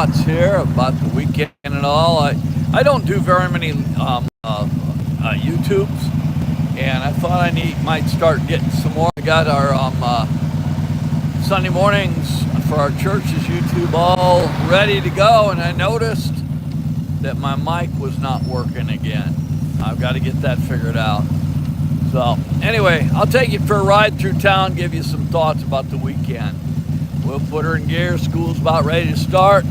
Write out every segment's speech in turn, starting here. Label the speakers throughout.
Speaker 1: thoughts here about the weekend and all. I don't do very many YouTubes, and I thought might start getting some more. I got our Sunday mornings for our church's YouTube all ready to go, and I noticed that my mic was not working again. I've got to get that figured out. So anyway, I'll take you for a ride through town, give you some thoughts about the weekend. We'll put her in gear. School's about ready to start.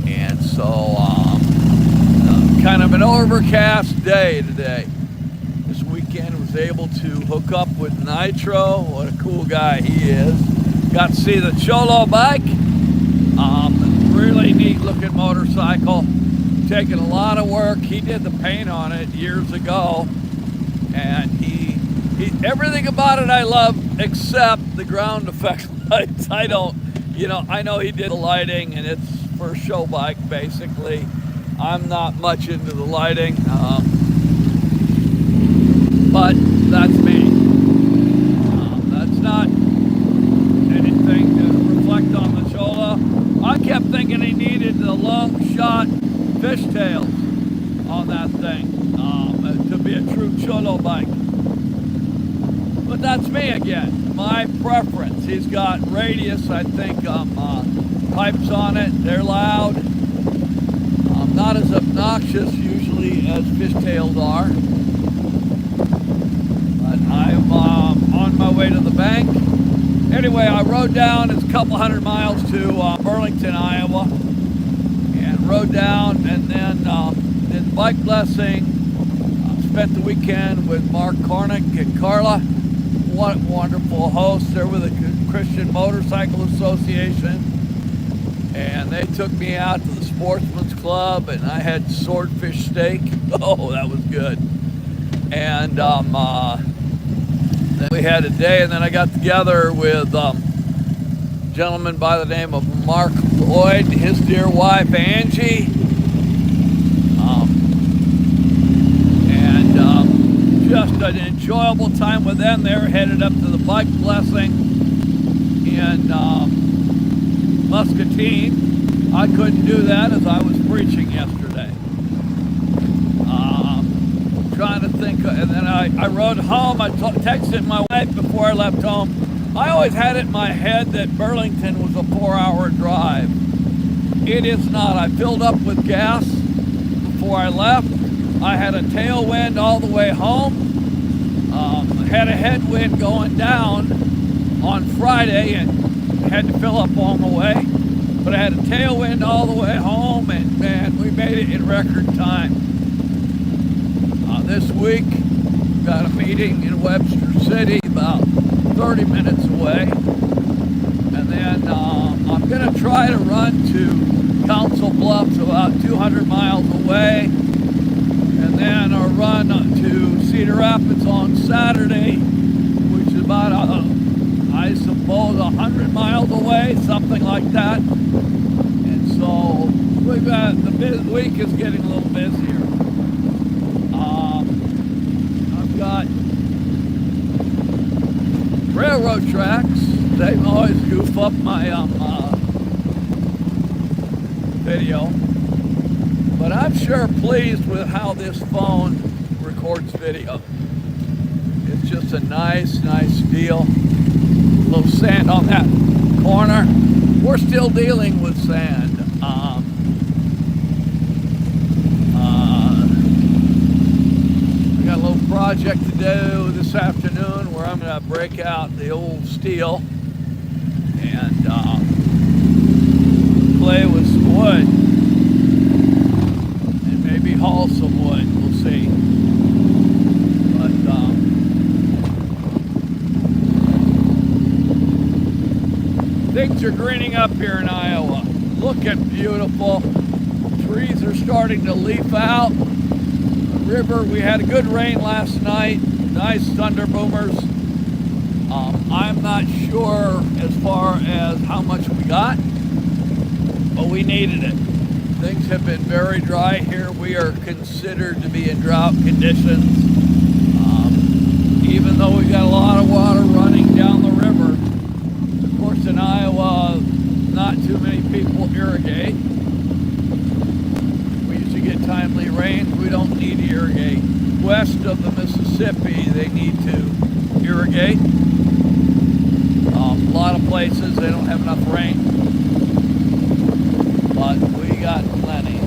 Speaker 1: And so, kind of an overcast day today. This weekend was able to hook up with Nitro. What a cool guy he is. Got to see the Cholo bike. Really neat looking motorcycle. Taking a lot of work. He did the paint on it years ago. And he everything about it I love except the ground effect lights. I know he did the lighting and it's for a show bike basically. I'm not much into the lighting, but that's me. That's not anything to reflect on the Cholo. I kept thinking he needed the long shot fishtails on that thing to be a true Cholo bike. But that's me again, my preference. He's got radius, I think, pipes on it. They're loud. Not as obnoxious usually as fishtails are. But I'm on my way to the bank. Anyway, I rode down. It's a couple hundred miles to Burlington, Iowa. And rode down and then did bike blessing. Spent the weekend with Mark Cornick and Carla. What wonderful hosts. They're with the Christian Motorcycle Association. And they took me out to the Sportsman's Club, and I had swordfish steak. Oh, that was good. And then we had a day, and then I got together with a gentleman by the name of Mark Lloyd and his dear wife, Angie. Just an enjoyable time with them. They were headed up to the bike blessing in Muscatine. I couldn't do that as I was preaching yesterday. Trying to think, and then I rode home. I texted my wife before I left home. I always had it in my head that Burlington was a 4-hour drive. It is not. I filled up with gas before I left. I had a tailwind all the way home. Had a headwind going down on Friday and had to fill up on the way. But I had a tailwind all the way home, and man, we made it in record time. This week, got a meeting in Webster City, about 30 minutes away. And then I'm going to try to run to Council Bluffs, about 200 miles away. And then I'll run to Cedar Rapids on Saturday, which is about, I suppose, 100 miles away, something like that. And so we've got, the week is getting a little busier. I've got railroad tracks. They always goof up my video. But I'm sure pleased with how this phone records video. It's just a nice deal. A little sand on that corner. We're still dealing with sand. I got a little project to do this afternoon where I'm going to break out the old steel and play with some wood. Maybe haul some wood, we'll see. But things are greening up here in Iowa. Looking beautiful. Trees are starting to leaf out. The river, we had a good rain last night. Nice thunder boomers. I'm not sure as far as how much we got, but we needed it. Things have been very dry here. We are considered to be in drought conditions. Even though we got a lot of water running down the river. Of course, in Iowa, not too many people irrigate. We usually get timely rains. We don't need to irrigate. West of the Mississippi, they need to irrigate. A lot of places, they don't have enough rain. But we got plenty.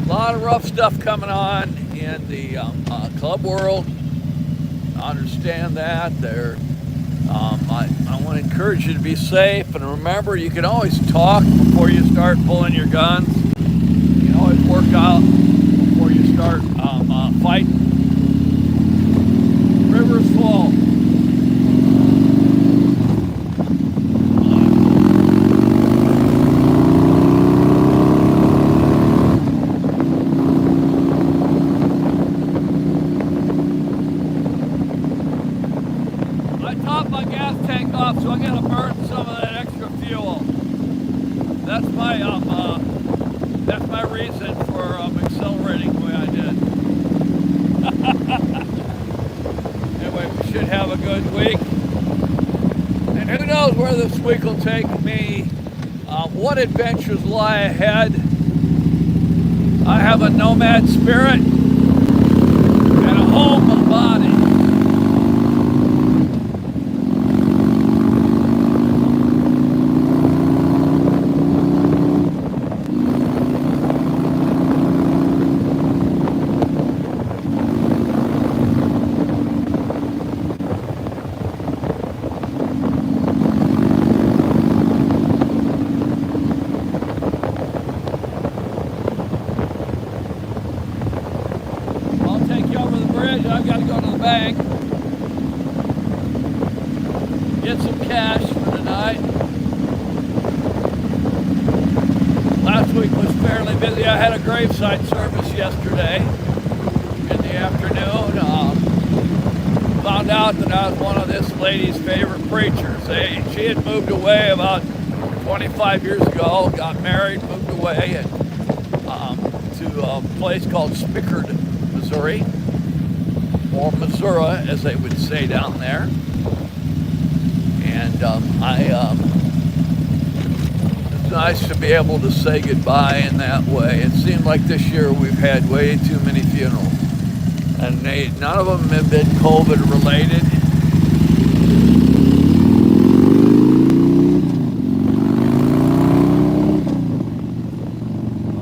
Speaker 1: A lot of rough stuff coming on in the club world. I understand that. I want to encourage you to be safe, and remember, you can always talk before you start pulling your guns. You can always work out before you start fighting. Rivers fall. I topped my gas tank off, so I gotta burn some of that extra fuel. That's my reason for accelerating the way I did. Anyway, we should have a good week. And who knows where this week will take me, what adventures lie ahead. I have a nomad spirit and a home body. I've got to go to the bank, get some cash for tonight. Last week was fairly busy. I had a graveside service yesterday in the afternoon. Found out that I was one of this lady's favorite preachers. She had moved away about 25 years ago, got married, moved away to a place called Spickard, Missouri. Or Missouri, as they would say down there. And it's nice to be able to say goodbye in that way. It seemed like this year we've had way too many funerals. And none of them have been COVID related.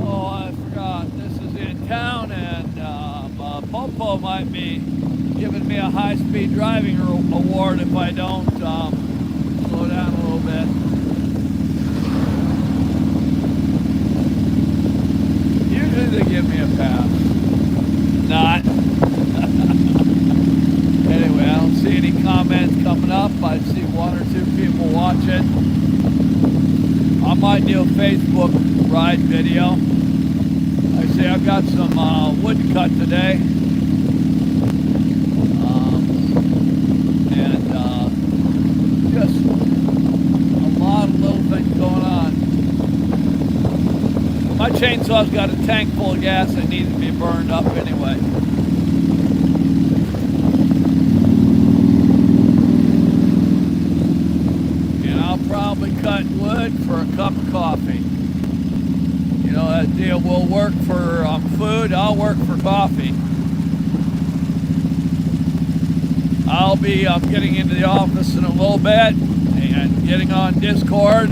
Speaker 1: Oh, I forgot. This is in town, and Popo might be giving me a high-speed driving award if I don't slow down a little bit. Usually they give me a pass. Not. Anyway, I don't see any comments coming up. I see one or two people watching. I might do a Facebook ride video. Like I say, I've got some wood cut today. Just a lot of little things going on. My chainsaw's got a tank full of gas that needs to be burned up anyway. And I'll probably cut wood for a cup of coffee. You know, that deal will work for food, I'll work for coffee. I'll be getting into the office in a little bit and getting on Discord.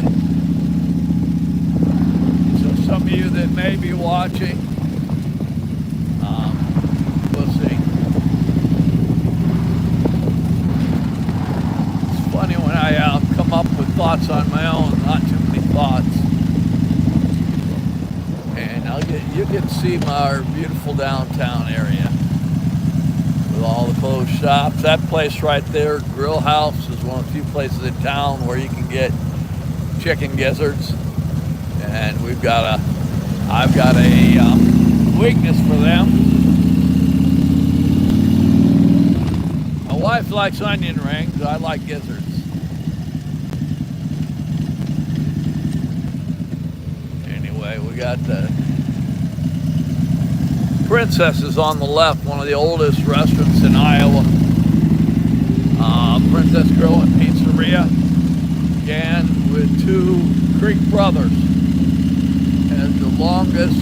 Speaker 1: So some of you that may be watching, we'll see. It's funny when I come up with thoughts on my own, not too many thoughts. And you get to see our beautiful downtown area. With all the closed shops. That place right there, Grill House, is one of the few places in town where you can get chicken gizzards. And I've got a weakness for them. My wife likes onion rings. I like gizzards. Anyway, we got the Princess is on the left, one of the oldest restaurants in Iowa. Princess Grill and Pizzeria. Began with two Creek brothers as the longest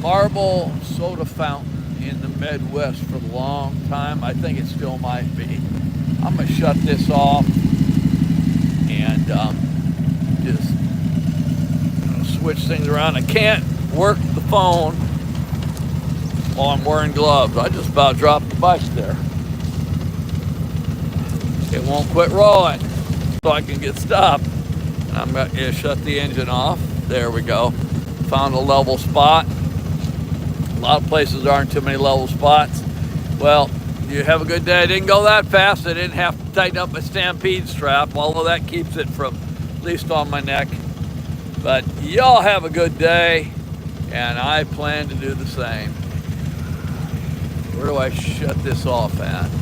Speaker 1: marble soda fountain in the Midwest for a long time. I think it still might be. I'm gonna shut this off and just switch things around. I can't work the phone while I'm wearing gloves. I just about dropped the bike there. It won't quit rolling, so I can get stopped. I'm going to shut the engine off. There we go. Found a level spot. A lot of places aren't too many level spots. Well, you have a good day. I didn't go that fast. I didn't have to tighten up my Stampede strap, although that keeps it from at least on my neck. But y'all have a good day, and I plan to do the same. Where do I shut this off at?